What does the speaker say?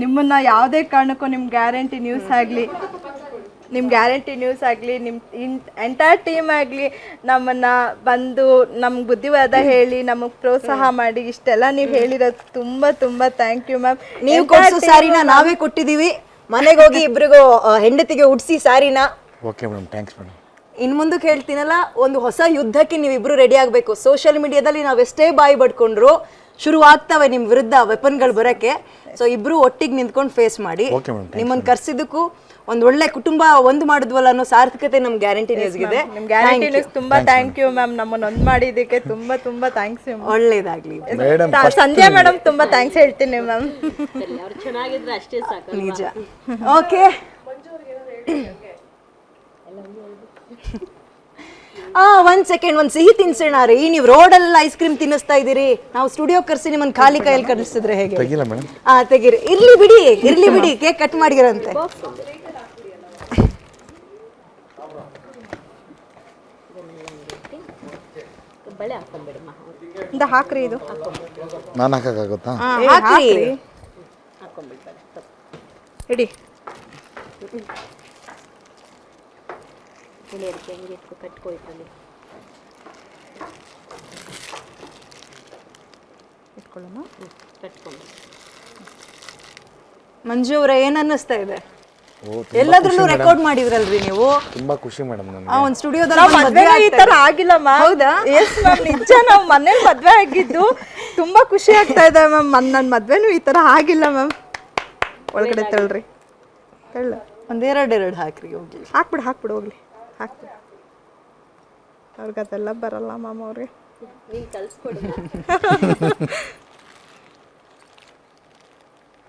ನಿಮ್ಮನ್ನು ಯಾವುದೇ ಕಾರಣಕ್ಕೂ ನಿಮ್ಮ ಗ್ಯಾರಂಟಿ ನ್ಯೂಸ್ ಆಗಲಿ ನಿಮ್ಮ ಎಂಟೈರ್ ಟೀಮ್ ಆಗಲಿ ನಮ್ಮನ್ನು ಬಂದು ನಮ್ಗೆ ಬುದ್ಧಿವಾದ ಹೇಳಿ ನಮಗೆ ಪ್ರೋತ್ಸಾಹ ಮಾಡಿ ಇಷ್ಟೆಲ್ಲ ನೀವು ಹೇಳಿರೋದು ತುಂಬ ತುಂಬ ಥ್ಯಾಂಕ್ ಯು ಮ್ಯಾಮ್. ನೀವು ಕೊಡಿಸೋ ಸ್ಯಾರಿನ ನಾವೇ ಕೊಟ್ಟಿದ್ದೀವಿ, ಮನೆಗೆ ಹೋಗಿ ಇಬ್ಬರಿಗೂ ಹೆಂಡತಿಗೆ ಉಡ್ಸಿ ಸ್ಯಾರಿನ. Okay madam, thanks madam. ಇನ್ನು ಮುಂದಕ್ಕೆ ಹೇಳ್ತೀನಲ್ಲ, ಒಂದು ಹೊಸ ಯುದ್ಧಕ್ಕೆ ನೀವಿಬ್ರು ರೆಡಿ ಆಗಬೇಕು. ಸೋಷಿಯಲ್ ಮೀಡಿಯಾದಲ್ಲಿ ನಾವೆಷ್ಟೇ ಬಾಯಿ ಬಡ್ಕೊಂಡ್ರು ಶುರು ಆಗ್ತವೆ ನಿಮ್ಮ ವಿರುದ್ಧ ವೆಪನ್ಗಳು ಬರೋಕ್ಕೆ. ಸೊ ಇಬ್ರು ಒಟ್ಟಿಗೆ ನಿಂತ್ಕೊಂಡು ಫೇಸ್ ಮಾಡಿ. ನಿಮ್ಮನ್ನು ಕರ್ಸಿದ್ದಕ್ಕೂ ಒಂದು ಒಳ್ಳೆ ಕುಟುಂಬ ಒಂದು ಮಾಡಿದ್ವಲ್ಲ ಅನ್ನೋ ಸಾರ್ಥಕತೆ ನಮ್ಮ ಗ್ಯಾರಂಟಿ ನ್ಯೂಸ್ಗಿದೆ. ನಿಮ್ಮ ಗ್ಯಾರಂಟಿ ನ್ಯೂಸ್ ತುಂಬಾ ಥ್ಯಾಂಕ್ ಯು ಮ್ಯಾಮ್, ನಮ್ಮನ್ನು ಒಂದು ಮಾಡಿದ್ದಕ್ಕೆ ತುಂಬಾ ತುಂಬಾ ಥ್ಯಾಂಕ್ಸ್. ಒಳ್ಳೇದಾಗ್ಲಿ. ಸಂಧ್ಯಾ ಮೇಡಮ್ ತುಂಬಾ ಥ್ಯಾಂಕ್ಸ್ ಹೇಳ್ತೀನಿ ಮ್ಯಾಮ್. ಚೆನ್ನಾಗಿದ್ರೆ ಅಷ್ಟೇ ಸಾಕು. ನಿಜ. ಓಕೆ, ಒಂದ್ ಸೆಕೆಂಡ್, ಒಂದು ಸಿಹಿ ತಿನ್ಸೋಣ ರೀ. ನೀವು ರೋಡಲ್ಲಿ ಐಸ್ ಕ್ರೀಮ್ ತಿನ್ನಿಸ್ತಾ ಇದ್ದೀರಿ, ನಾವು ಸ್ಟುಡಿಯೋ ಕರ್ಸಿ ನಿಮ್ಮನ್ನು ಖಾಲಿ ಕೈಯಲ್ಲಿ ಕಳಿಸಿದ್ರೆ ಹೇಗೆ? ತೆಗಿಲ್ಲ ಮೇಡಮ್. ತೆಗೀರಿ. ಇರ್ಲಿ ಬಿಡಿ, ಕೇಕ್ ಕಟ್ ಮಾಡಿರಂತೆ. ಬಳೆ ಹಾಕೊಂಡ್ಬಿಡಮ್ಮ. ಹಾಕ್ರಿ, ಇದು ನಾನು ಹಾಕಕ್ಕಾಗುತ್ತಾ? ಹಾಕ್ರಿ, ಹಾಕೊಂಡ್ಬಿಡ್ಬೇಡ. ಇಡಿ. ಹುಳಿಯರಿಗೆ ಹೆಂಗೆ ಕಟ್ಕೊಳ್ತಾನೆ ಇಟ್ಕೊಳ್ಳೋಣ. ಕಟ್ಕೊಂಡು. ಮಂಜು ಅವರೇ, ಏನ್ ಅನ್ನಿಸ್ತಾ ಇದೆ? ಎಲ್ಲಾದ್ರಲ್ಲೂ ರೆಕಾರ್ಡ್ ಮಾಡಿದ್ರಲ್ರಿ ನೀವು. ತುಂಬಾ ಖುಷಿ ಮೇಡಮ್. ಒಂದು ಸ್ಟುಡಿಯೋದಲ್ಲಿ ಈ ತರ ಆಗಿಲ್ಲ ಮ್ಯಾಮ್. ಹೌದಾ? ಎಸ್ ಮ್ಯಾಮ್, ನಿಜ. ನಾವು ಮನೇಲಿ ಮದ್ವೆ ಆಗಿದ್ದು ತುಂಬಾ ಖುಷಿ ಆಗ್ತಾ ಇದೆ ಮ್ಯಾಮ್. ನನ್ನ ಮದ್ವೆನೂ ಈ ತರ ಆಗಿಲ್ಲ ಮ್ಯಾಮ್. ಒಳಗಡೆ ತಳ್ಳ್ರಿ, ಒಂದೆರಡು ಹಾಕ್ರಿ. ಹೋಗ್ಲಿ, ಹಾಕ್ಬಿಡು ಹೋಗ್ಲಿ, ಹಾಕ್ಬಿಡು. ಅವ್ರಿಗೆ ಅದೆಲ್ಲ ಬರಲ್ಲ ಮ್ಯಾಮ್. ಅವ್ರಿಗೆ ನೀನು ಕಲ್ಸ್ಕೊಡು.